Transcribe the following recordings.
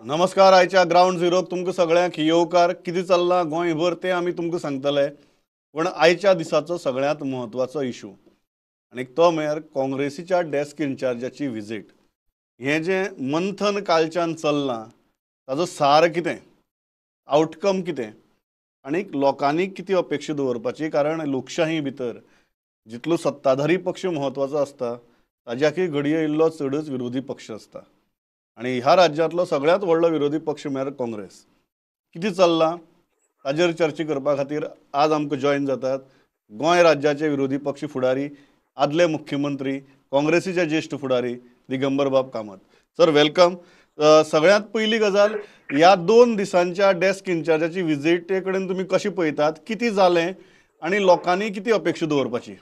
नमस्कार. आयच्या ग्राउंड झिरोक तुमकां सगळ्यांक येवकार. कितें चल्लां गोंयभर तें आमी तुमकां सांगतले. पण आयच्या दिसाचो सगळ्यांत म्हत्वाचो इशू आनी तो म्हळ्यार काँग्रेसीच्या डेस्क इन्चार्जाची विजीट. हें जें मंथन कालच्यान चल्लां ताजो सार कितें, आउटकम कितें आनी लोकांनी कितें अपेक्षा दवरपाची. कारण लोकशाही भितर जितलो सत्ताधारी पक्ष म्हत्वाचो आसता ताज्याकय घडये इल्लो चडच विरोधी पक्ष आसता. आणि ह्या राज्यांतलो सगळ्यात व्हडलो विरोधी पक्ष म्हळ्यार काँग्रेस. कितें चल्लां ताजेर चर्चा करपा खातीर आज आमकां जॉयन जातात गोंय राज्याचे विरोधी पक्ष फुडारी, आदले मुख्यमंत्री, काँग्रेसीचे ज्येश्ठ फुडारी दिगंबर बाब कामत. Sir welcome. सगळ्यात पयली गजाल, ह्या 2 दिसांच्या डेस्क इन्चार्जाची विजीटे कडेन तुमी कशें पळयतात, कितें जालें आनी लोकांनी कितें अपेक्षा दवरपाची?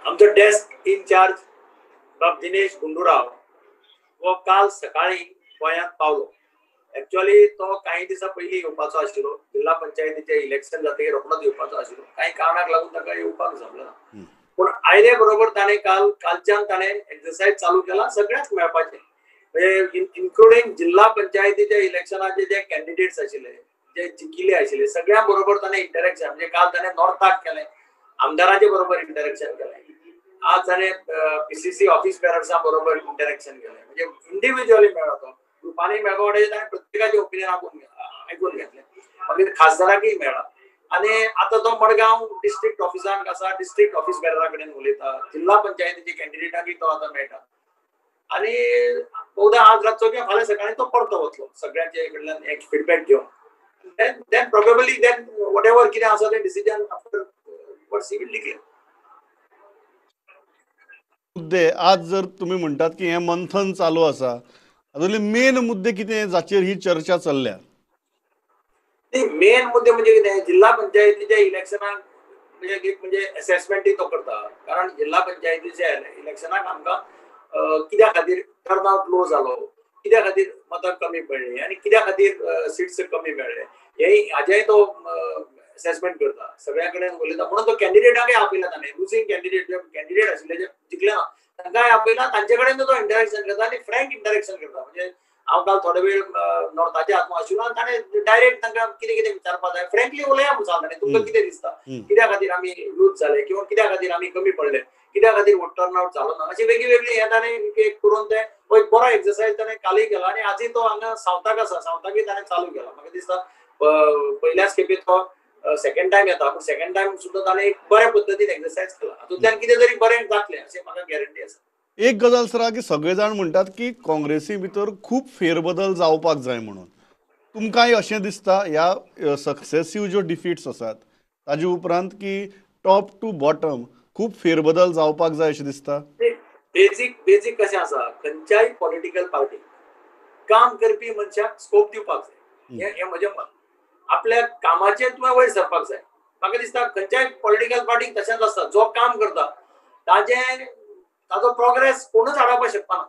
आमचो डेस्क इन्चार्ज बाब दिनेश गुंडूराव वो काल सकाळी गोंयांत पावलो. एक्चुअली तो काही दिसा पयलीं येवपाचो आशिल्लो. जिल्हा पंचायतीचे इलेक्शन जातकीर रोखडोच येवपाचो आशिल्लो. काही कारणाक लागून ताका येवपाक जमलें ना. पूण आयले बरोबर ताणें कालच्यान ताणें एक्सरसाइज चालू केला सगळ्याक मेळपाचें. म्हणजे इन्क्लुडींग जिल्हा पंचायतीच्या इलेक्शनाचे जे कॅन्डिडेट्स आशिल्ले, जे जिखिल्ले आशिल्ले, सगळ्या बरोबर ताणें इंटरॅक्शन, म्हणजे काल ताणें नॉर्थाक केलें, आमदारांचे बरोबर इंटरॅक्शन केलें. आज ताणें पीसीसी ऑफिस बेरर्सां बरोबर इंटरॅक्शन केलें. म्हणजे इंडिव्हिज्युअली मेळ्ळो तो. ग्रुपांनी मेळ्ळो म्हणजे ताणें प्रत्येकाचें ओपिनियन आयकून घेतलें. मागीर खासदाराकय मेळ्ळा. आनी आतां तो मडगांव डिस्ट्रिक्ट ऑफिसाक आसा, डिस्ट्रिक्ट ऑफिस बेररा कडेन उलयता. जिल्हा पंचायतीचे कॅन्डिडेटाकय तो आतां मेळटा. आनी बहुधा आज रातचो किंवा फाल्यां सकाळीं तो परतो वतलो सगळ्यांचे कडल्यान एक फीडबॅक घेवन. देन प्रोबेबली देन वॉटएव्हर कितें आसा तें decision after what's he will declare. मुद्दे आज जर तुम्ही म्हणटात की हे मंथन चालू आसा, हातूंतले मेन मुद्दे कितें जाचेर ही चर्चा चल्ल्या? मेन मुद्दे म्हणजे कितें, जिल्हा पंचायतीच्या इलेक्शनाक म्हणजे असेसमेंटूय तो करता. कारण जिल्हा पंचायतीच्या इलेक्शनाक आमकां कित्या खातीर टर्नआउट लो जालो, कित्या खातीर मतां कमी पडली आनी कित्या खातीर सीट्स कमी मेळ्ळे, हाजेय तो असेसमेंट करता. सगळ्या कडेन उलयता. म्हणून तो कॅन्डिडेटाकय आपयला. ताणें लुजींग कॅन्डिडेट आशिल्ले जे जिखले ना तांकांय आपयला. तांचे कडेन तो इंटरॅक्शन करता आनी फ्रँक इंटरॅक्शन करता. म्हणजे हांव काल थोडो वेळ नॉर्थाचे हातूंत आशिल्लो आनी ताणें डायरेक्ट तांकां कितें कितें विचारपाक जाय फ्रँकली उलया म्हणून सांगलें. तुमकां कितें दिसता, कित्या खातीर आमी लूज जाले किंवा कित्या खातीर आमी कमी पडले, कित्या खातीर टर्नआउट जालो ना, अशी वेगळी वेगळी हे ताणें एक करून ते एक बरो एक्सरसाइज ताणें कालय केला. आनी आजय तो हांगा सावथाक आसा, सावथाकय ताणें चालू केला. म्हाका दिसता पयल्याच खेपे तो सेकंड टायम येता, पूण सेकंड टायम सुद्दां ताणें एक बऱ्या पद्दतीन एक्सरसाइज केला. हातूंतल्यान कितें तरी बरें जातलें अशें म्हाका गॅरंटी आसा. एक गजाल सर की सगळे जाण म्हणटात की काँग्रेसी भितर खूप फेरबदल जावपाक जाय म्हणून. तुमकांय अशें दिसता ह्या सक्सेसिव्ह ज्यो डिफिट्स आसात ताजे उपरांत की टॉप टू बॉटम खूप फेरबदल जावपाक जाय अशें दिसता? बेजीक कशें आसा, खंयच्याय पॉलिटिकल पार्टी काम करपी मनशाक स्कोप दिवपाक जाय. हें म्हजें मत. आपल्या कामाचेर तुवें वयर सरपाक जाय. म्हाका दिसता खंयच्याय पॉलिटिकल पार्टीक तशेंच आसता. जो काम करता ताजो प्रोग्रेस कोणूच हाडपाक शकपाना.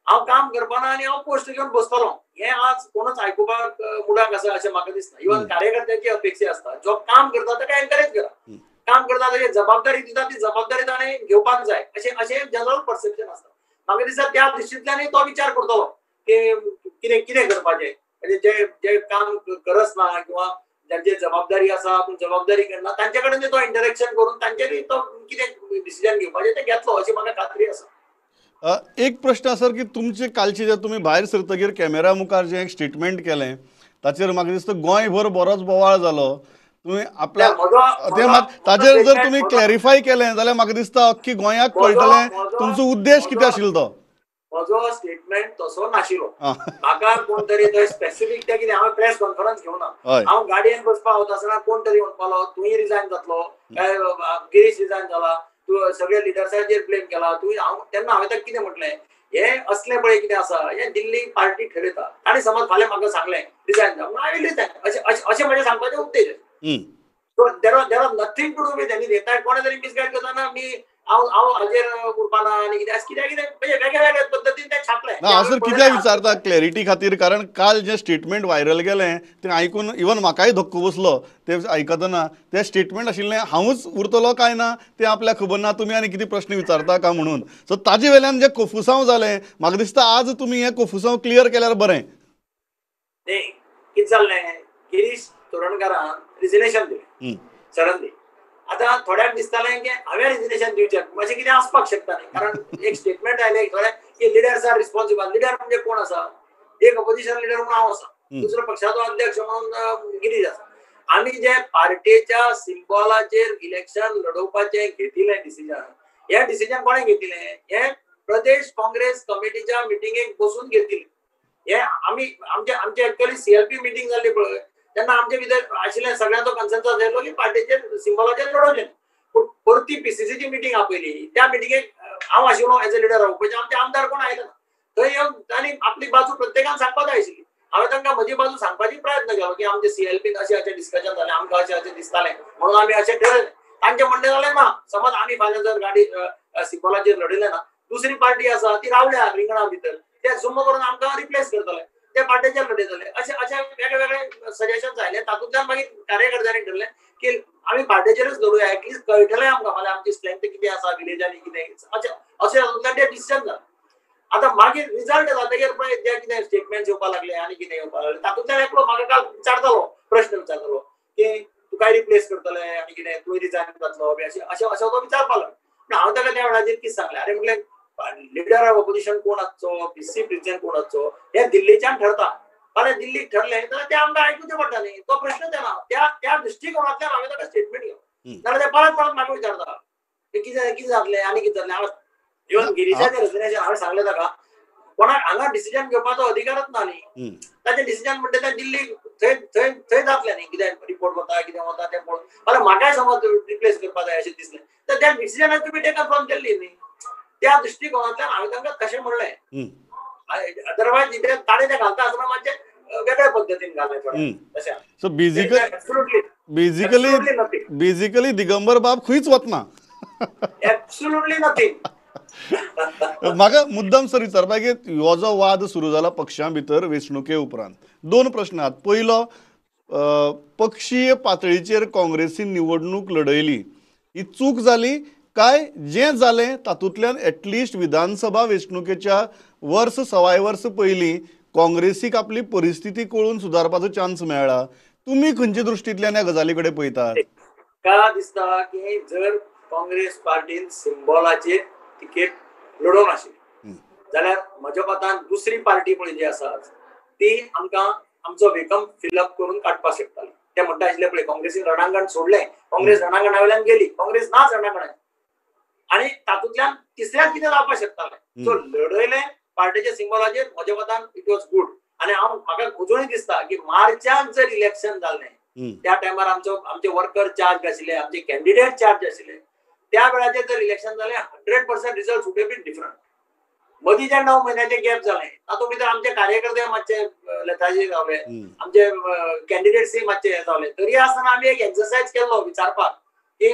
हांव काम करपाना आनी हांव पोस्ट घेवन बसतलों हें आज कोणूच आयकुपाक मुडाक आसा अशें म्हाका दिसना. इवन कार्यकर्त्याची अपेक्षा आसता जो काम करता ताका एनकरेज करा. काम करता ताची जबाबदारी दिता, ती जबाबदारी ताणें घेवपाक जाय अशें जनरल परसेप्शन आसता. म्हाका दिसता त्या दृश्टींतल्यानय तो विचार करतलो की कितें करपाचें. म्हणजे जे काम करच ना किंवा ज्यांची जबाबदारी आसा पूण जबाबदारी करना तांचे कडेन तो इंटरॅक्शन करून तांचेरय तो कितें डिसिजन घेवपाचें तें घेतलो अशी म्हाका खात्री आसा. एक प्रश्न आसा की तुमचे कालचे जे तुमी भायर सरतकीर कॅमेरा मुखार जे एक स्टेटमेंट केलें ताचेर म्हाका दिसता गोंयभर बरोच बोवाळ जालो. तुमी आपल्या ताचेर जर तुमी क्लॅरिफाय केलें जाल्यार म्हाका दिसता अख्खी गोंयाक कळटलें तुमचो उद्देश कितें आशिल्लो तो. म्हजो स्टेटमेंट तसो नाशिल्लो. म्हाका कोण तरी थंय स्पेसिफीक ते कितें हांवें प्रेस कॉन्फरन्स घेवना. हांव गाडयेन बसपाक वता आसतना कोण तरी म्हणपालो तुंय रिजायन जातलो काय गिरीश रिजायन जाला, तूं सगळे लिडर्साचेर ब्लेम केला. तेन्ना हांवें ताका कितें म्हटलें, हे असलें पळय कितें आसा हें दिल्ली पार्टी ठरयता. ताणें समज फाल्यां म्हाका सांगलें रिजायन जा म्हणून हांवें रिजायन अशें म्हजें सांगपाचें उद्देश. There are nothing to do with any. कोणे तरी मिसगायड करतना मी हांव हाजेर उरपाना आनी कितें अशें कितें कितें म्हणजे वेगळ्या वेगळ्या पद्दतीन तें छापलें. ना हांव सर कित्याक विचारता क्लॅरिटी खातीर, कारण काल जें स्टेटमेंट व्हायरल गेलें तें आयकून इवन म्हाकाय धक्को बसलो तें आयकतना. तें स्टेटमेंट आशिल्लें हांवूच उरतलो काय ना तें आपल्याक खबर ना, तुमी आनी कितें प्रश्न विचारता काय म्हणून. सो ताजे वेल्यान जें कोफुसांव जालें म्हाका दिसता आज तुमी हें कोफुसांव क्लियर केल्यार बरें. न्ही कितें जाल्लें, गिरीश तोरणकारान रिजिग्नेशन दिलें सडनली. आतां थोड्यांक दिसतालें की हांवें रिजिग्नेशन दिवचें, मातशें कितें आसपाक शकता न्ही, कारण एक स्टेटमेंट आयलें थोडे की लिडर्स आर रिस्पॉन्सिबल. लिडर म्हणजे कोण आसा? एक अपोजिशन लिडर म्हणून हांव आसा, दुसरो पक्षाचो अध्यक्ष म्हणून गिरीश आसा. आमी जे पार्टीच्या सिम्बॉलाचेर इलेक्शन लडोवपाचें घेतिल्लें डिसिजन, हें डिसिजन कोणें घेतिल्लें? हें प्रदेश काँग्रेस कमिटीच्या मिटिंगेक बसून घेतिल्लें. हे आमी आमचे एक्चुअली सीएलपी मिटिंग जाल्ली पळय, तेन्ना आमचे भितर आशिल्लें सगळ्यांचो कन्सेन्सस आयलो की पार्टीचेर सिम्बॉलाचेर लडोवचें. पूण परती पीसीसीची मिटिंग आपयली, त्या मिटिंगेक हांव आशिल्लो एज अ लिडर. पयलीं आमचे आमदार कोण आयले ना. थंय येवन तांणी आपली बाजू प्रत्येकान सांगपाक जाय आशिल्ली. हांवें तांकां म्हजी बाजू सांगपाची प्रयत्न केलो की आमचे सीएलपीन अशें डिस्कशन जालें, आमकां अशें दिसतालें म्हणून आमी अशें ठरयलें. तांचें म्हणणें जालें ना, समज आमी फाल्यां जर गाडी सिम्बॉलाचेर लडयलें ना, दुसरी पार्टी आसा ती रावल्या रिंगणा भितर, ते झुम्म करून आमकां रिप्लेस करतले, ते पार्टीचेर लडयतले. अशें वेगळे वेगळे सजेशन्स आयले. तातूंतल्यान मागीर कार्यकर्त्यांनी ठरलें की आमी पार्टीचेरच लडुया, एटलीस्ट कळटलें आमकां फाल्यां आमची स्ट्रेंथ कितें आसा विलेजांनी कितें अशें तातूंतल्यान तें डिसिजन जालें. आतां मागीर रिजल्ट जातकीर पळय जे कितें स्टेटमेंट येवपाक लागले आनी कितें येवपाक लागलें, तातूंतल्यान एकलो म्हाका काल विचारतालो, प्रश्न विचारतालो की तुकाय रिप्लेस करतले आनी कितें, तुवें रिजायन जातलो अशें अशें अशें तो विचारपाक लागलो. पूण हांव ताका त्या वेळाचेर कितें सांगलें, आरे म्हटलें लिडर ऑफ ऑपोजिशन कोण आसचो, पीसी प्रेसिडेंट कोण आसचो, हे दिल्लीच्यान ठरता. फाल्यां दिल्लीक ठरलें जाल्यार तें आमकां आयकुचें पडटा न्ही. तो प्रश्नच येना. त्या दृश्टिकोनांतल्यान हांवें ताका स्टेटमेंट घेतलो. नाल्यार ते परत परत म्हाका विचारता कितें जातलें आनी कितें जातलें. इवन गिरीशाचें रेजिग्नेशन हांवें सांगलें ताका, कोणाक हांगा डिसिजन घेवपाचो अधिकारच ना न्ही. ताचें डिसिजन म्हणटा तें दिल्लीक थंय जातलें न्ही. कितें रिपोर्ट वता कितें वता तें पळोवन फाल्यां म्हाकाय समज रिप्लेस करपाक जाय अशें दिसलें तर त्या डिसिजनाक तुमी टेक फ्रॉम केल्ली न्ही. त्या दृश्टिकोनांतल्यान हांवें तांकां तशें म्हणलें. अदरवायज इथे ताणे ते घालता आसतना मातशें वेगळ्या पद्दतीन घालें थोडें तशें. सो बेजिकली दिगंबर बाब खंयच वचना. Absolutely nothing. म्हाका मुद्दम सर विचारपाक की हो जो वाद सुरू जाला पक्षां भितर वेंचणुके उपरांत, दोन प्रश्न आहात. पयलो, पक्षीय पातळीचेर काँग्रेसीन निवडणूक लढयली ही चूक जाली काय जें जालें तातूंतल्यान एटलिस्ट विधानसभा वेंचणुकेच्या वर्स सवाय वर्स पयलीं काँग्रेसीक आपली परिस्थिती कळून सुदारपाचो चान्स मेळ्ळा. तुमी खंयचे दृश्टींतल्यान ह्या गजाली कडेन पळयतात? म्हाका दिसता की जर काँग्रेस पार्टीन सिम्बॉलाचेर तिकेट लडोवंक नाशिल्ली जाल्यार म्हज्या मतान दुसरी पार्टी पळय जी आसा ती आमकां आमचो वेकम फिलअप करून काडपाक शकताली. ते म्हणटा आशिल्ले पळय काँग्रेसीन रणांगण सोडलें, काँग्रेस रणांगणा वयल्यान गेली, काँग्रेस नाच रणांगणांत, आनी तातूंतल्यान तिसऱ्याक कितें जावपाक शकतालें. सो लढयलें पार्टीच्या सिम्बॉलाचेर म्हज्या मतान इट वॉज गूड. आनी म्हाका अजुनूय दिसता की मार्चांत जर इलेक्शन जाल्लें त्या टायमार आमचे वर्कर चार्ज आशिल्ले, आमचे कॅन्डिडेट चार्ज आशिल्ले, त्या वेळाचेर जर इलेक्शन जालें 100% result would have been different. मदीं जे 9 म्हयन्याचे गॅप जालें तातूंत भितर आमचे कार्यकर्ते मातशे लेथार्जी जावले, आमचे कॅन्डिडेट्सय मातशे हे जावले. तरी आसतना आमी एक एक्सरसायज केल्लो विचारपाक की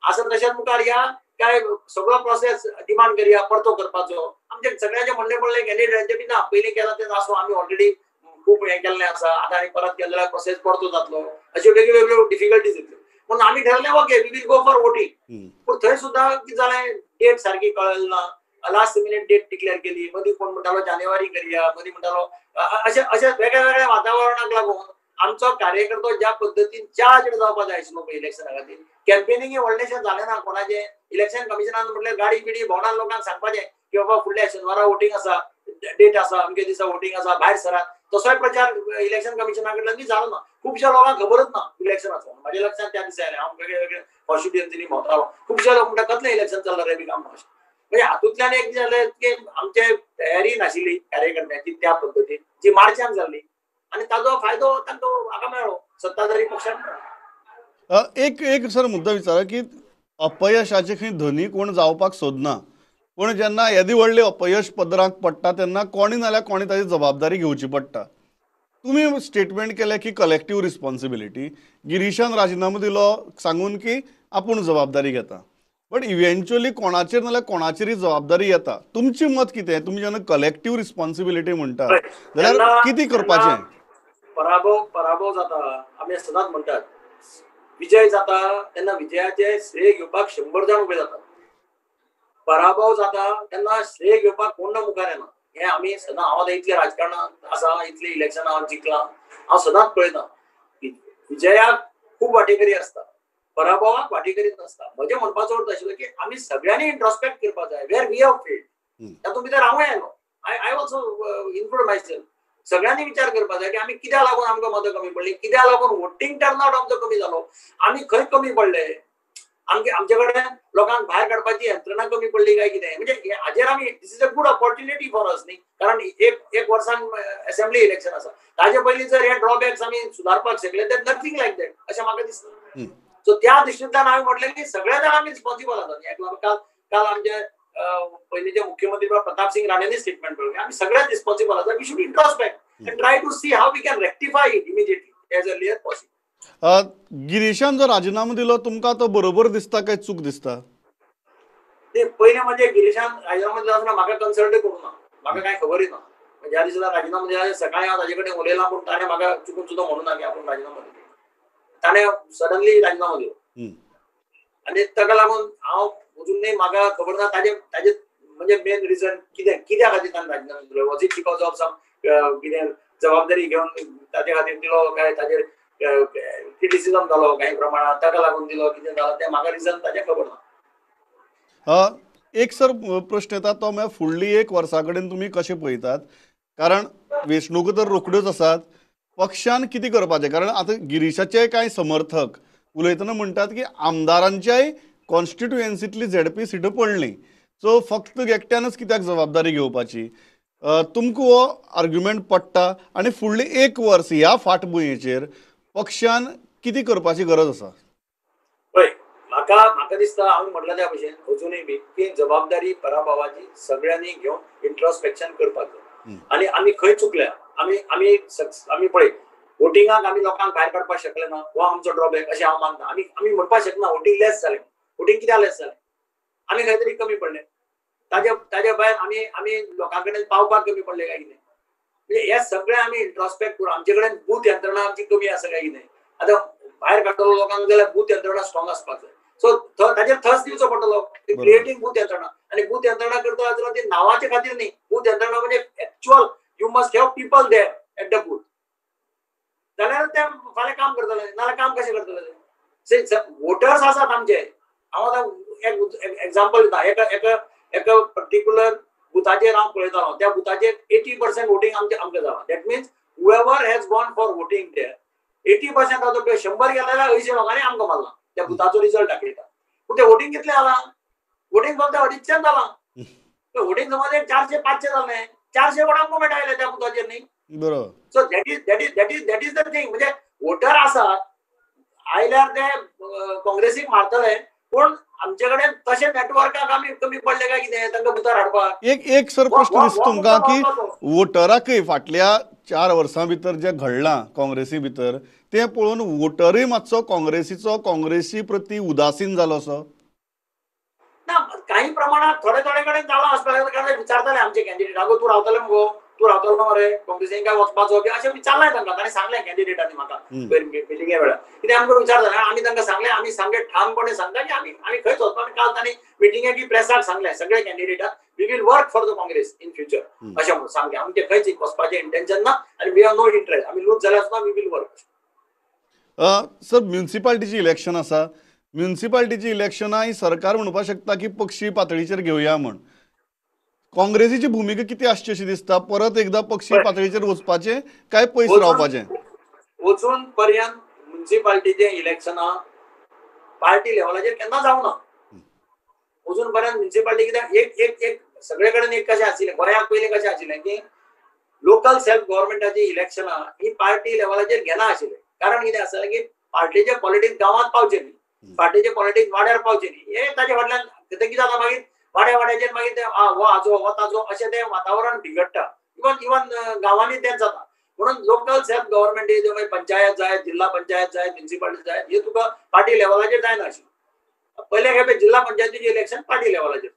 असं तशेंच मुखार या काय सगळो प्रोसेस डिमांड करया परतो करपाचो. आमचे सगळ्यांचे म्हणणे पडले कॅन्डिडेटांचे बी ना, पयलीं केला तें आसूं आमी ऑलरेडी खूब हें केल्लें आसा, आतां आनी परत केलें जाल्यार प्रोसेस परतो जातलो, अश्यो वेगळ्यो वेगळ्यो डिफिकल्टीज येतल्यो. पूण आमी ठरलें okay we will go for voting. पूण थंय सुद्दां कितें जालें, डेट सारकी कळ्ळी ना, लास्ट मिनिट डेट डिक्लेअर केली, मदीं कोण म्हणटालो जानेवारी करया, मदीं म्हणटालो अशें वेगळ्या वेगळ्या वातावरणाक लागून आमचो कार्यकर्तो ज्या पद्दतीन चार्ज जावपाक जाय आशिल्लो पळय इलेक्शना खातीर, कॅम्पेनिंग व्हडलेशें जालें ना कोणाचें. इलेक्शन कमिशनान म्हटलें गाडी बिडी भोंवडान लोकांक सांगपाचें की बाबा फुडल्या शेनवारा वोटींग आसा, डेट आसा, अमके दिसा वोटींग आसा, भायर सरात. तसोय प्रचार इलेक्शन कमिशना कडल्यान बी जालो ना. खुबश्या लोकांक खबरच ना इलेक्शनाचो. म्हाज्या लक्षांत त्या दिसा आयलें, हांव वेगळे वेगळे कॉन्स्टिट्युएन्सीनी भोंवतालो, खुबशे लोक म्हणटा कसलें इलेक्शन चल्लां रे बी काम अशें. म्हणजे हातूंतल्यान एक जालें की आमचे तयारी नाशिल्ली कार्यकर्त्यांची त्या पद्दतीन जी मार्चांत जाल्ली, आनी ताजो फायदो तांकां हाका मेळ्ळो, सत्ताधारी पक्षाक मेळ्ळो. एक सर मुद्दो विचारा की अपयशाचे खंय धनी कोण जावपाक सोदना, पूण जेन्ना येदी व्हडलें अपयश पदराक पडटा तेन्ना कोणी नाल्यार कोणी ताची जबाबदारी घेवची पडटा. तुमी स्टेटमेंट केलें की कलेक्टीव रिस्पॉन्सिबिलिटी, गिरीशान राजिनामो दिलो सांगून की आपूण जबाबदारी घेता. बट इव्हेंच्युअली कोणाचेर नाल्यार कोणाचेरी जबाबदारी येता. तुमची मत कितें? तुमी जेन्ना कलेक्टिव्ह रिस्पॉन्सिबिलिटी म्हणटात जाल्यार कितें करपाचें? पराभव जाता आमी सदांच म्हणटात, विजय जाता तेन्ना विजयाचे श्रेय घेवपाक 100 जाण उबे जातात. पराभव जाता तेन्ना श्रेय घेवपाक कोण ना मुखार येना. हे आमी सदां हांव इतले राजकारणांत आसा, इतले इलेक्शनां हांव जिखलां, हांव सदांच पळयतां. विजयाक खूब वांटेकरी आसता, पराभवाक वांटेकरी नासता. म्हजें म्हणपाचो अर्थ आशिल्लो की आमी सगळ्यांनी इंट्रोस्पेक्ट करपाक जाय वेर वी हॅव फेल्ड. तातूंत भितर हांवूय आयलो. I also include myself. सगळ्यांनी विचार करपाक जाय की आमी कित्याक लागून आमकां मतां कमी पडली, कित्याक लागून वोटींग टर्नआउट आमचो कमी जालो, आमी खंय कमी पडले, आमचे कडेन लोकांक भायर काडपाची यंत्रणा कमी पडली काय कितें. म्हणजे हाजेर आमी this is a good opportunity for us न्ही, कारण एक वर्सान असेंब्ली इलेक्शन आसा. ताजे पयलीं जर हे ड्रॉबॅक्स आमी सुदारपाक शकले तर नथींग लायक दॅट अशें म्हाका दिसता. सो त्या दृश्टींतल्यान हांवें म्हटलें की सगळे जाण आमी रिस्पॉन्सिबल आसात. काल आमचे पयलींचे मुख्यमंत्री प्रताप सिंग राणेंनी स्टेटमेंट पळयलें, आमी सगळेच रिस्पॉन्सिबल आसात. We should introspect and try to see how we can rectify it immediately as early as possible. गिरीशान जो राजीनामो दिलो तुमकां तो बरोबर दिसता काय चूक दिसता? ते पयलें म्हणजे गिरीशान राजीनामो दिलो आसतना म्हाका कन्सल्ट करूं ना, म्हाका कांय खबरय ना. ज्या दिसा राजीनामो दिला सकाळीं हांव ताजे कडेन उलयलां, पूण ताणें म्हाका चुकून सुद्दां म्हणूं ना की आपूण राजीनामो दिलो. ताणें सडनली राजीनामो दिलो आनी ताका लागून हांव अजुनूय म्हाका खबर ना ताजे म्हणजे मेन रिजन कित्या खातीर ताणें राजीनामो दिलो. Was it because of some कितें जबाबदारी घेवन ताजे खातीर दिलो काय ताजेर क्रिटिसिजम जालो काही प्रमाणात ताका लागून दिलो, कितें जालो तें म्हाका रिजन ताजें खबर ना. एक सर प्रश्न येता तो म्हळ्यार फुडली 1 वर्सा कडेन तुमी कशें पळयतात? कारण वेंचणुको तर रोखड्योच आसात. पक्षान कितें करपाचें? कारण आतां गिरीशाचे कांय समर्थक उलयतना म्हणटात की आमदारांच्याय कॉन्स्टिट्युएन्सींतली झेडपी सिटां पडली, सो फक्त एकट्यानच कित्याक जबाबदारी घेवपाची? तुमकां हो आर्ग्युमेंट पडटा? आनी फुडली 1 वर्स ह्या फाटभुंयेचेर पक्षान कितें करपाची गरज आसा? पळय, म्हाका दिसता हांवें म्हटलें त्या भशेन अजुनूय बी की जबाबदारी पराभवाची सगळ्यांनी घेवन इंट्रोस्पेक्शन करपाक जाय. आनी आमी खंय चुकल्या, आमी पळय वोटिंगाक आमी लोकांक भायर काडपाक शकले ना, हो आमचो ड्रॉबॅक अशें हांव मानता. आमी म्हणपाक शकना वोटिंग लेस जालें, वोटिंग कित्याक लेस जालें, आमी खंय तरी कमी पडले. ताजे भायर आमी लोकां कडेन पावपाक कमी पडले काय कितें. म्हणजे हे सगळें आमी इंट्रोस्पेक्ट करून आमचे कडेन बूथ यंत्रणा आमची कमी आसा काय कितें. आतां भायर काडटलो लोकांक जाल्यार बूथ यंत्रणा स्ट्रॉंग आसपाक जाय. सो ताजेर थस दिवचो पडटलो क्रिएटिंग बूथ यंत्रणा. आनी बूथ यंत्रणा करता आसतना ती नांवाचे खातीर न्ही, बूथ यंत्रणा म्हणजे actual you must have people there at the booth. जाल्यार ते फाल्यां काम करतले, नाल्यार काम कशें करतले. वोटर्स आसात आमचे. हांव आतां एक एग्जांपल दिता. एका पर्टिक्युलर बुथाचेर हांव पळयतालो, त्या बुथाचेर 80% वोटिंग आमकां जालां. That means whoever has gone for voting there 80% जाता. 100 गेले जाल्यार 80 लोकांनी आमकां मारला. त्या बुथाचो रिजल्ट दाखयता. पूण ते वोटिंग कितलें जालां? वोटिंग फक्त 250 जालां. वोटिंग समज 400-500 जालें, 400 वोट आमकां मेळटाले त्या बुथाचेर न्ही. बरोबर. So that is the thing. म्हणजे वोटर आसात आयल्यार ते काँग्रेसीक मारतले, पूण आमचे कडेन तशें नेटवर्काक आमी कमी पडले काय कितें तांकां भितर हाडपाक. एक सर प्रश्न दिसता तुमकां की वोटराकय फाटल्या 4 वर्सां भितर जें घडलां काँग्रेसी भितर तें पळोवन वोटरूय मातसो काँग्रेसी प्रती उदासीन जालो असो? ना, काही प्रमाणात थोडे कडेन जालो आसपाक, कारण विचारताले आमचे कॅन्डिडेट, आगो तूं रावतले मगो, तूं रावतलो मरे काँग्रेसीन काय वचपाचो बी अशें विचारलें तांकां. ताणें सांगलें कॅन्डिडेटांनी म्हाका मिटिंगे वेळार. कित्याक आमकां विचारताले, आमी तांकां सांगलें, आमी सामकें ठामपणे सांगता की आमी खंयच वचपाक. काल तांणी मिटिंगेक प्रेसाक सांगलें सगळे कॅन्डिडेटाक we will work for the Congress in future अशें म्हणून सांगलें. आमचें खंयच वचपाचें इंटेन्शन ना आनी वी हॅव नो इंट्रस्ट. आमी लूज जाल्यार सुद्दां वी वील वर्क. सर म्युनिसिपालिटीची इलेक्शन आसा. म्युनिसिपालिटीची इलेक्शनां सरकार म्हणपाक शकता की पक्षी पातळीचेर घेवया म्हण. काँग्रेसीची भुमिका कितें आसची अशी दिसता? परत एकदा पक्षी पातळीचेर वचपाचें काय पयस रावपाचें? वचून पर्यंत म्युनिसिपालिटीचे इलेक्शनां पार्टी लेवलाचेर केन्ना जावना. अजून पर्यंत म्युनिसिपालिटी कित्याक एक सगळे कडेन एक कशें आशिल्लें, गोंयांत पयलीं कशें आशिल्लें की लोकल सेल्फ गव्हर्मेंटाची इलेक्शनां ही पार्टी लेवलाचेर घेना आशिल्लें. कारण कितें आसलें की पार्टीचे पॉलिटिक्स गांवांत पावचे न्ही, पार्टीचे पॉलिटिक्स वाड्यार पावचे न्ही. हे ताजे फाटल्यान कितें जाता मागीर वाड्याचेर मागीर ते हो हाजो हो ताजो अशें तें वातावरण बिगडटा. इवन गांवांनी तेंच जाता. म्हणून लोकल सेल्फ गव्हर्मेंट पंचायत जाय, जिल्हा पंचायत जाय, म्युनिसिपालिटी जाय, हे तुका पार्टी लेवलाचेर जायना आशिल्लें. पहिले खेपे जिल्हा पंचायतीचे इलेक्शन पार्टी लेवलाचेर.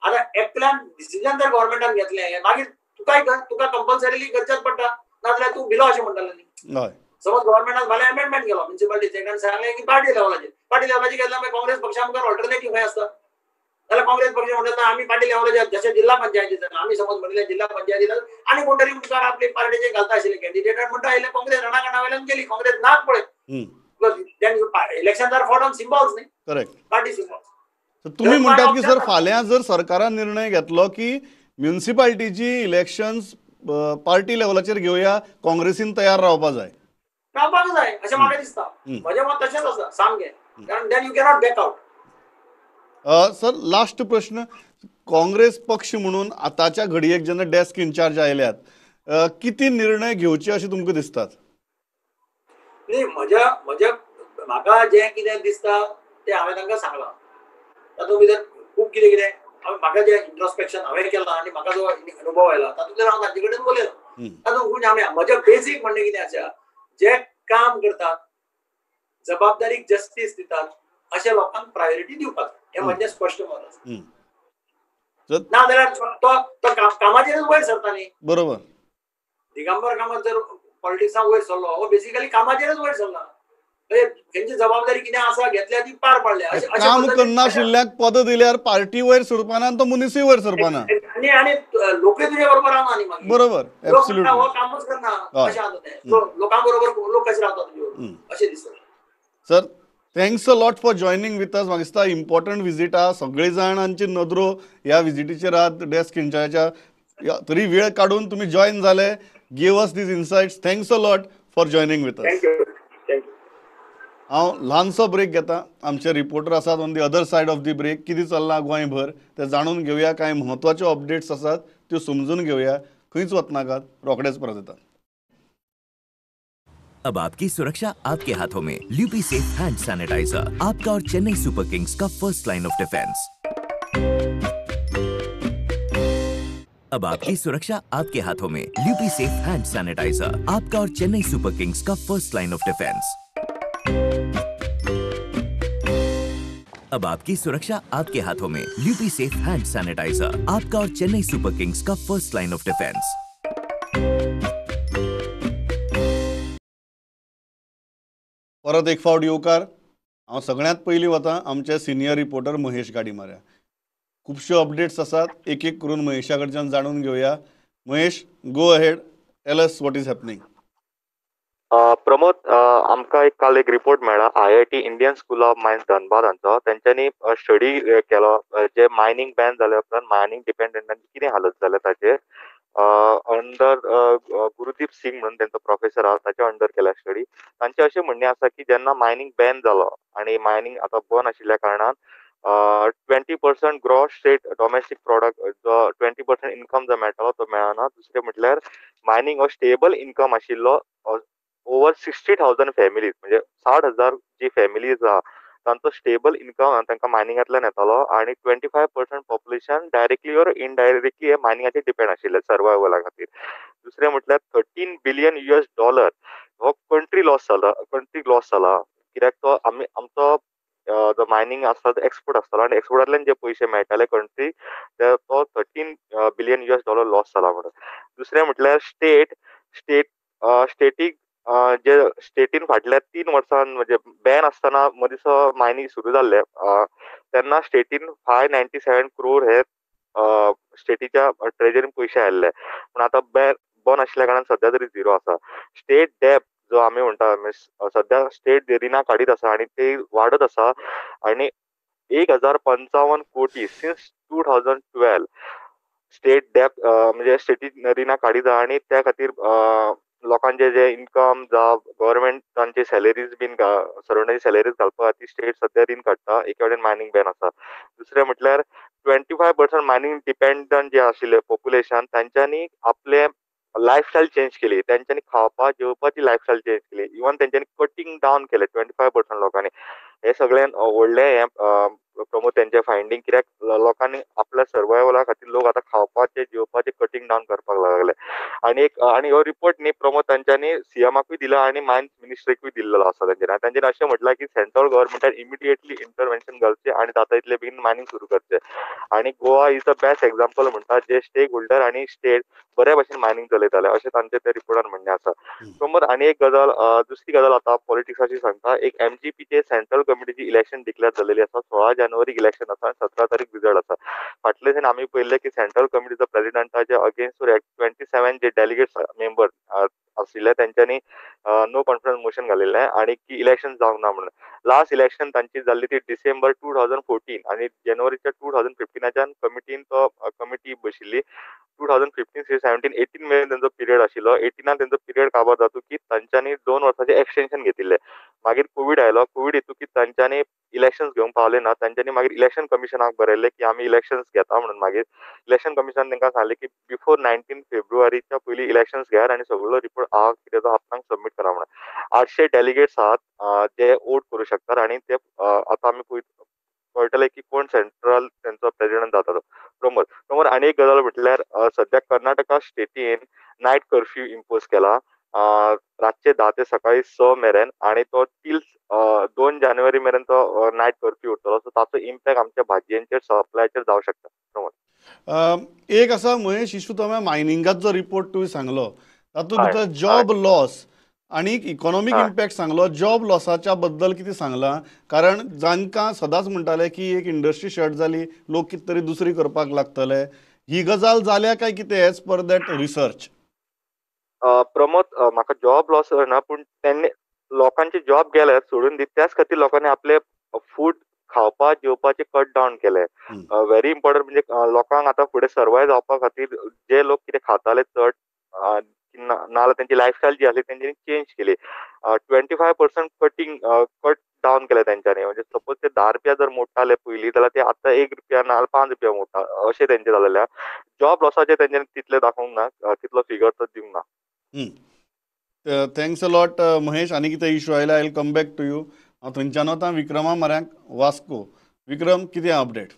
आता एकल्यान डिसिजन जर गव्हर्नमेंटान घेतलें मागीर तुका कंपल्सरीली करचेच पडटा, नाजाल्यार तूं भिलो अशें म्हणटाले न्ही. हय समज गव्हर्नमेंटान फाल्यां अमेंडमेंट केलो म्युनिसिपालिटीचें सांगलें की पार्टी लेवलाचेर घेतल्यार मागीर काँग्रेस पक्षा मुखार ऑल्टरनेटीव खंय आसता. जाल्यार काँग्रेस पक्ष म्हणटा आमी पार्टी लेवलाचेर जशें जिल्हा पंचायतीन आमी समज म्हणलें जिल्हा पंचायतीन आनी कोण तरी मुखार आपली पार्टीचे घालता आशिल्ले कॅन्डिडेट आनी म्हणटा आयले काँग्रेस रणा वयल्यान गेली काँग्रेस नाक पळय. Election are for on symbols न्ही, करेक्ट. Party symbols. तुम्ही म्हणतात की सर फाल्यां जर सरकारान निर्णय घेतलो की म्युनिसिपालिटीची इलेक्शन्स पार्टी लेवलाचेर घेवया, काँग्रेसीन तयार रावपा जाय. रावपाक जाय अशें म्हाका दिसता. म्हजें मत तशेंच आसा सामकें. कारण then you cannot back out. Sir last प्रश्न, काँग्रेस पक्ष म्हणून आताच्या घडयेक जेन्ना डेस्क इन्चार्ज आयल्यात, किती निर्णय घेवचे अशें तुमकां दिसतात? न्ही म्हज्या म्हाका जें कितें दिसता तें हांवें तांकां सांगलां. तातूंत भितर खूब कितें कितें म्हाका जें इंट्रोस्पेक्शन हांवें केलां आनी म्हाका जो अनुभव आयला तातूंतल्यान हांव तांचे कडेन उलयलां. तातूंत म्हजें बेसीक म्हणणें कितें आसा, जे काम करतात जबाबदारीक जस्टीस दितात अशा लोकांक प्रायोरिटी दिवपाक हें म्हणजे स्पश्ट मत आसा. ना जाल्यार तो कामाचेरच वयर सरता न्ही. बरोबर. दिगंबर कामत जर पॉलिटिक्सान वयर सरलो हो बेसिकली कामाचेरच वयर सरला. तेंची जबाबदारी कितें आसा घेतल्या ती पार पाडल्या. काम करनाशिल्ल्याक पद दिल्यार पार्टी वयर सरपाना आनी तो मनीसय वयर सरपाना. आनी लोकूय तुजे बरोबर रावना न्ही मागीर. बरोबर. एब्सोल्युटली. हो कामच करना अशें जाता तें. लोकां बरोबर लोक कशे रावता तुजे बरोबर अशें दिसता. Sir thanks a lot for joining with अस. म्हाका दिसता इम्पॉर्टंट विजीट आहा. सगळे जाणांची नदरो ह्या विजिटीचेर आहात डेस्क इन्चार्जाच्या. तरी वेळ काडून तुम्ही जॉईन झाले. Give us these insights. Thanks a lot for joining with us. Thank you. हांव ल्हानसो ब्रेक घेता. आमचे रिपोर्टर आसात on the other side of the break. कितें चल्लां गोंयभर ते जाणून घेवया. कांय म्हत्वाच्यो अपडेट्स आसात त्यो समजून घेवया. खंयच वचनाकात. रोखडेच परत येता. अब आपकी सुरक्षा आपके हाथों में। ल्यूपी सेफ हैंड सैनिटाइजर, आपका और चेन्नई सुपर किंग्स का फर्स्ट लाइन ऑफ डिफेंस। अब आपकी सुरक्षा आपके हाथों में। ल्यूपी सेफ हैंड सैनिटाइजर, आपका और चेन्नई सुपर किंग्स का फर्स्ट लाइन ऑफ डिफेंस। अब आपकी सुरक्षा आपके हाथों में। ल्यूपी सेफ हैंड सैनिटाइजर, आपका और चेन्नई सुपर किंग्स का फर्स्ट लाइन ऑफ डिफेंस। परत एक फावट येवकार. हांव सगळ्यांत पयलीं वता आमचे सिनियर रिपोर्टर महेश गाडीमाऱ्या. खुबश्यो अपडेट्स आसात. एक एक करून महेशा कडच्यान जाणून घेवया. Mahesh, go ahead. Tell us what is happening. Pramod, आमकां काल एक रिपोर्ट मेळ्ळा IIT Indian school of mines Dhanbad हांचो. तेंच्यांनी स्टडी केलो जे मायनिंग बॅन जाल्या उपरांत मायनिंग डिपेंडंटांची कितें हालत जाल्या ताचेर. अंडर गुरुदीप सिंग म्हणून तेंचो प्रोफेसर आसा, ताच्या अंडर केल्या स्टडी. तांचें अशें म्हणणें आसा की जेन्ना मायनिंग बॅन जालो आनी मायनिंग आतां बंद आशिल्ल्या कारणान 20% ग्रॉस स्टेट डोमेस्टीक प्रोडक्ट जो 20% इन्कम जो मेळटालो तो मेळना. दुसरें म्हटल्यार मायनिंग हो स्टेबल इन्कम आशिल्लो ओवर 60,000 फॅमिलीज म्हणजे 60,000 जी फॅमिलीज आहा तांचो स्टेबल इन्कम तांकां मायनिंगांतल्यान येतालो आनी 25% पॉप्युलेशन डायरेक्टली ऑर इनडायरेक्टली हे मायनिंगाचेर डिपेंड आशिल्ले सर्वायवला खातीर. दुसरें म्हटल्यार $13 बिलियन हो कंट्री लॉस जाला कित्याक तो आमचो जो मायनिंग आसता तो एक्सपोर्ट आसतालो आनी एक्सपोर्टांतल्यान जे पयशे मेळटाले कंट्री तो $13 बिलियन लॉस जाला म्हणून. दुसरें म्हटल्यार स्टेटीक जे स्टेटीन फाटल्या 3 वर्सां म्हणजे बॅन आसतना मदींचो मायनिंग सुरू जाल्ले तेन्ना स्टेटीन 597 crore हे स्टेटीच्या ट्रेजरीन पयशे आयिल्ले. पूण आतां बॅन बंद आशिल्ल्या कारणान सध्या तरी झिरो आसा. स्टेट डेब्ट जो आमी म्हणटा सध्या स्टेट रिणां काडीत आसा आनी ते वाडत आसा आनी 1055 कोटी सिन्स 2012 स्टेट डेब्ट म्हणजे स्टेटीन रिणां काडीत आहा आनी त्या खातीर लोकांचे जे इन्कम जावं गव्हर्मेंटांचे सॅलरीज बीन सरावंडाची सॅलरीज घालपा खातीर स्टेट सध्या रीण काडटा. एके कडेन मायनिंग बॅन आसा. दुसरें म्हटल्यार 25% मायनिंग डिपेंडंट जे आशिल्ले पॉप्युलेशन तांच्यांनी आपले लायफस्टायल चेंज केली. तेंच्यांनी खावपा जेवपाची लायफस्टायल चेंज केली. इवन तेंच्यांनी कटिंग डावन केले 25% लोकांनी. हे सगळ्यान व्हडलें प्रमोद त्यांचे फायंडींग कित्याक लोकांनी आपल्या सर्वायवला खातीर लोक आता खावपाचे जेवपाचे कटिंग डावन करपाक लागले आणि हो रिपोर्ट न्ही प्रमोद तांच्यांनी सीएमाकूय दिला आणि मायन्स मिनिस्ट्रीकूय दिल्लो आसा तांच्यांनी अशें म्हटलां की सेंट्रल गव्हर्मेंटान इमिडिएटली इंटरव्हेन्शन घालचें आणि जाता तितले बेगीन मायनिंग सुरू करचें आणि Goa is the best example म्हणटा जे स्टेक होल्डर आणि स्टेट बऱ्या भशेन मायनिंग चलयताले अशें तांचे त्या रिपोर्टान म्हणणें आसा प्रमोद आणि एक गजाल दुसरी गजाल आता पॉलिटिक्साची सांगता एक एमजीपीचे सेंट्रल कमिटीची इलेक्शन डिक्लेअर जाल्लेली आसा 16 जानेवारी इलेक्शन आसा 17 तारीख रिजल्ट आसा फाटले दिसांनी आमी पळयल्ले की सेंट्रल कमिटीचो प्रेसिडेंटाचे अगेन्स्ट 27 जे डेलिगेट्स मेंबर आशिल्ले त्यांच्यानी नो कॉन्फिडन्स मोशन घालिल्लें आणि की इलेक्शन जावंक ना म्हणून लास्ट इलेक्शन तांची जाल्ली ती डिसेंबर 2014 आणि जानेवारीच्या 2015च्यान कमिटी बशिल्ली 2015 से 17 18 मेरेन त्यांचो पिरियड आशिल्लो 18 त्यांचो पिरियड काबार जातो की तांच्यांनी 2 वर्सांचे एक्सटेन्शन घेतिल्ले मागीर कोविड आयलो कोविड येतकीर तांच्यांनी इलेक्शन्स घेवंक पावले ना तांच्यांनी मागीर इलेक्शन कमिशनाक बरयल्ले की आमी इलेक्शन्स घेता म्हणून मागीर इलेक्शन कमिशनान तांकां सांगलें की बिफोर 19 फेब्रुवारीच्या पयलीं इलेक्शन्स घेयात आनी सगळो रिपोर्ट आहा कितें तो आपणाक सबमीट करा म्हणून 800 डेलिगेट्स आहात जे वोट करूं शकतात आणि ते आतां आमी कळटलें की कोण सेंट्रल त्यांचो प्रेसिडेंट जाता तो प्रमोद आनी एक गजाल म्हटल्यार सध्या कर्नाटका स्टेटीन नायट कर्फ्यू इम्पोज केला रातचे 10 ते सकाळी 6 मेरेन आणि तो टील 2 जानेवारी मेरेन तो नायट कर्फ्यू उरतलो सो ताचो इम्पॅक्ट आमच्या भाजयेंचेर सप्लायचेर जावं शकता प्रमोद एक आसा महेश इशू तो मायनिंगाचो रिपोर्ट तुवें सांगलो तातूंत हय, भितर जॉब लॉस आणि इकॉनॉमिक हय. इम्पॅक्ट सांगलो जॉब लॉसाच्या बद्दल कितें सांगलां कारण जांकां सदांच म्हणटाले की एक इंडस्ट्री शट जाली लोक कितें तरी दुसरी करपाक लागतले ही गजाल जाल्या काय कितें as per that research Pramod म्हाका जॉब लॉस ना पूण त्यांनी लोकांचे जॉब गेले सोडून दी त्याच खातीर लोकांनी आपले फूड खावपा जेवपाचे कट डावन केले व्हेरी इम्पॉर्टंट म्हणजे लोकांक आता फुडें सर्वाय जावपा खातीर जे लोक कितें खाताले चड नाल्यार त्यांची लायफस्टायल जी आसली तेंच्यांनी चेंज केली 25% कट डावन केले तेंच्यांनी म्हणजे सपोज ते 10 रुपया जर मोडटाले पयलीं जाल्यार ते आतां 1 रुपया ना 5 रुपया मोडटा अशें तेंचे जालेले जॉब लॉसाचे तेंच्यांनी तितले दाखोवंक ना तितलो फिगर तर दिवंक ना थँक्स अ लॉट महेश आनी कितें इशू आयला I will come back to you हांव थंयच्यान वता विक्रमा म्हऱ्यांक वास्को विक्रम कितें अपडेट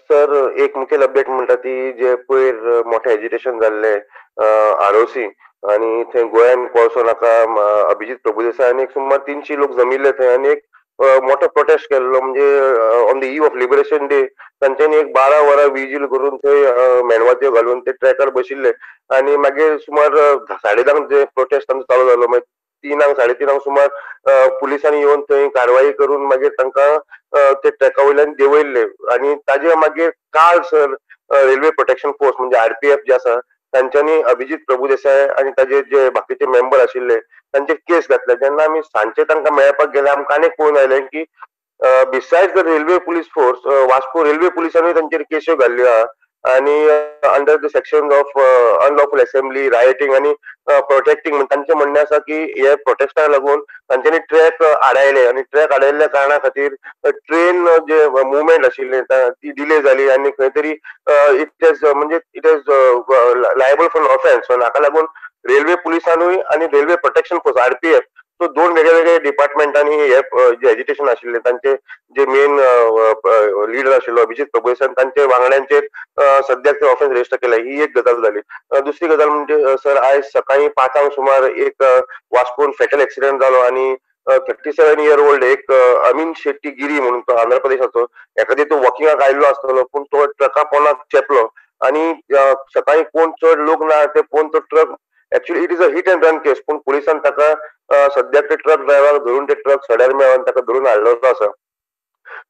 सर एक मुखेल अपडेट म्हणटा ती जे पयर मोठे एजिटेशन जाल्ले आरओसी आणि थंय गोंयान कोळसो नाका अभिजीत प्रभुदेसाय आनी एक सुमार 300 लोक जमिल्ले थंय आनी एक मोठो प्रोटेस्ट केल्लो म्हणजे on the eve of liberation day तांच्यांनी एक 12 वरां विजील करून थंय मेणवात्यो घालून ते ट्रॅकार बशिल्ले आणि मागीर सुमार 10:30 जे प्रोटेस्ट तांचो चालू जालो मागीर 3 3:30 सुमार पुलिसांनी येवन थंय कारवाई करून मागीर तांकां ते ट्रॅका वयल्यान देंवयल्ले आणि ताजे मागीर काल सर रेल्वे प्रोटेक्शन फोर्स म्हणजे आरपीएफ जे आसा तांच्यांनी अभिजीत प्रभुदेसाय आणि ताजे जे बाकीचे मेंबर आशिल्ले तांचे केस घातले जेन्ना आमी सांजचे तांकां मेळपाक गेले आमकां आनीक कळून आयलें की beside the railway police force Vasco railway पुलिसांनी तांचेर केस्यो घाल्ल्यो आहा आणि under the section of unlawful assembly rioting आणि प्रोटेक्टिंग तांचें म्हणणें आसा की हे प्रोटेस्टाक लागून तांच्यांनी ट्रॅक आडायले आणि ट्रॅक आडायल्ल्या कारणां खातीर ट्रेन जे मुवमेंट आशिल्ली ती डिले जाली आणि खंय तरी it is liable for offence so हाका लागून रेल्वे पुलिसांनूय आणि railway protection force RPF so 2 वेगळे डिपार्टमेंटांनी हे जे एजिटेशन आशिल्ले तांचे जे मेन लीडर आशिल्लो अभिजीत प्रभुदेसाय तांचे वांगड्यांचेर सद्याक ते ऑफेन्स रजिस्टर केला ही एक गजाल जाली दुसरी गजाल म्हणजे सर आयज सकाळी 5 सुमार एक वास्कोन फेटल एक्सिडेंट जालो आणि 37 इयर ओल्ड एक अमीन शेट्टी गिरी म्हणून तो आंध्र प्रदेशाचो एखादी तो वॉकिंगाक आयिल्लो आसतलो पूण तो ट्रका पोंदाक चेपलो आणि सकाळी कोण चड लोक ना ते पोवन तो truck actually it is a hit and run case पूण पुलिसान ताका सद्याक ते ट्रक ड्रायव्हर धरून ते ट्रक सड्यार मेळोन ताका धरून हाडलो आसा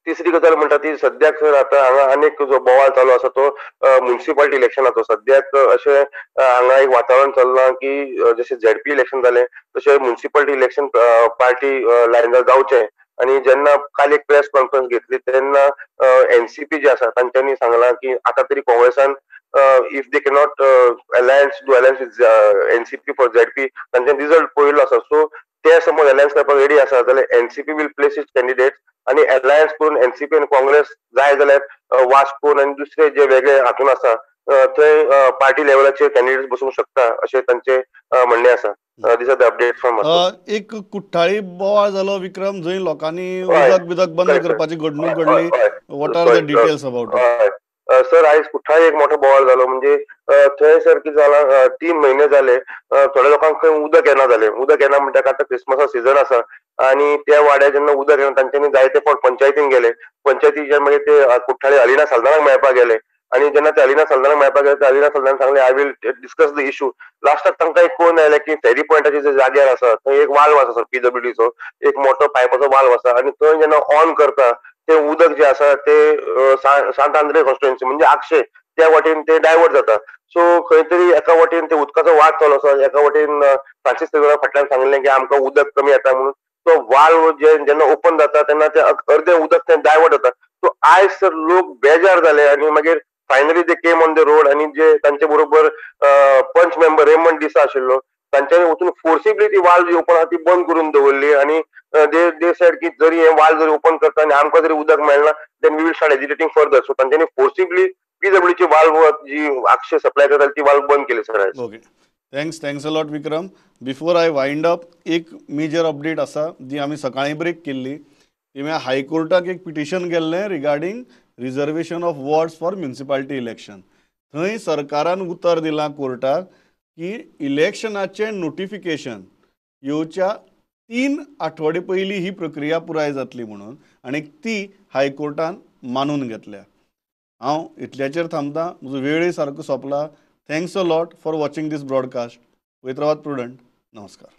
तिसरी गजाल म्हणटा ती सद्याक सर आता हांगा आनीक जो बोवाळ चालू आसा तो म्युनिसिपालिटी इलेक्शनाचो सद्याक अशें हांगा एक वातावरण चल्लां की जशें झेडपी इलेक्शन जालें तशें म्युनिसिपालिटी इलेक्शन पार्टी लायनर जावचें आणि जेन्ना काल एक प्रेस कॉन्फरन्स घेतली तेन्ना एनसीपी जे आसा तांच्यांनी सांगलां की आता तरी काँग्रेसान if they cannot alliance with NCP for ZP तांच्यांनी रिजल्ट पळयल्लो आसा सो ते समज अलायन्स करपाक रेडी आसा जाल्यार NCP will place its candidate आणि अलायन्स करून एनसीपी आणि काँग्रेस जाय जाल्यार वास्कोन आणि दुसरे जे वेगळे हातून आसा थंय पार्टी लेवलाचेर कॅन्डिडेट्स बसूंक शकता अशें तांचे म्हणणें आसा दिस आर द अपडेट फ्रॉम एक कुठ्ठाळी बोवाळ जालो विक्रम, जंय लोकांनी हय. उदक बिदक बंद Correct, करपाची घडणूक घडली. What are the details about it? Sir आयज कुठ्ठाळी एक मोठो बोवाळ जालो. म्हणजे थंय सर कितें जालां, 3 म्हयने जाले थोड्या लोकांक खंय उदक येना जालें. उदक येना म्हणटा आतां क्रिसमसा सीझन आसा आणि त्या वाड्यार जेन्ना उदक येना तांच्यांनी जायते फावट पंचायतीन गेले. पंचायतीच्यान मागीर ते कुठ्ठाळी अलिना साल्दानाक मेळपाक गेले आणि जेन्ना ते अलिना साल्दानाक मेळपाक गेले, ते अलिना साल्दानान सांगलें I will discuss the issue. लास्टाक तांकां एक कळून आयलें की फेरी पॉयंटाचे जे जाग्यार आसा थंय एक वाल्व आसा सर, पीडब्ल्यूडीचो एक मोठो पायपाचो वाल्व आसा आणि थंय जेन्ना ऑन करता ते उदक जे आसा ते सांत आंद्रे कॉन्स्टिट्युएन्सी म्हणजे आक्षे त्या वाटेन ते डायवर्ट जाता. सो खंय तरी एका वाटेन ते उदकाचो वाट चालू आसा, एका वाटेन फ्रांसीस झेवियरा फाटल्यान सांगलें की आमकां उदक कमी येता म्हणून. तो वाल्व जेन्ना ओपन जाता तेन्ना ते अर्दें उदक थंय डायवर्ट जाता. सो आयज सर लोक बेजार जाले आणि मागीर finally they came on the road आणि जे तांचे बरोबर पंच मेंबर रेमंड डिसा आशिल्लो तांच्यांनी वचून फोर्सिबली ती वाल्व जी ओपन आहा ती बंद करून दवरली आणि दे सेड की जरी हे वाल्व जरी ओपन करता आणि आमकां जरी उदक मेळना then we will start agitating further. So तांच्यांनी फोर्सिबली पीडब्ल्यूची वाल्व जी अक्षय सप्लाय करता ती वाल्व बंद केली सर आयज. Okay, thanks a lot Vikram. Before I wind up, एक मेजर अपडेट आसा जी आमी सकाळी ब्रेक केल्ली. ती म्हळ्यार हायकोर्टाक एक पिटिशन गेल्लें regarding reservation of wards for municipality election. थंय सरकारान उतर दिलां कोर्टाक की इलेक्शनाचें नोटिफिकेशन येवच्या 3 आठवडे पयलीं ही प्रक्रिया पुराय जातली म्हणून, आनी ती हायकोर्टान मानून घेतल्या. हांव इतल्याचेर थांबतां, म्हजो वेळय सारको सोंपला. Thanks a lot for watching this broadcast. वैत्रवाद प्रुडंट. नमस्कार.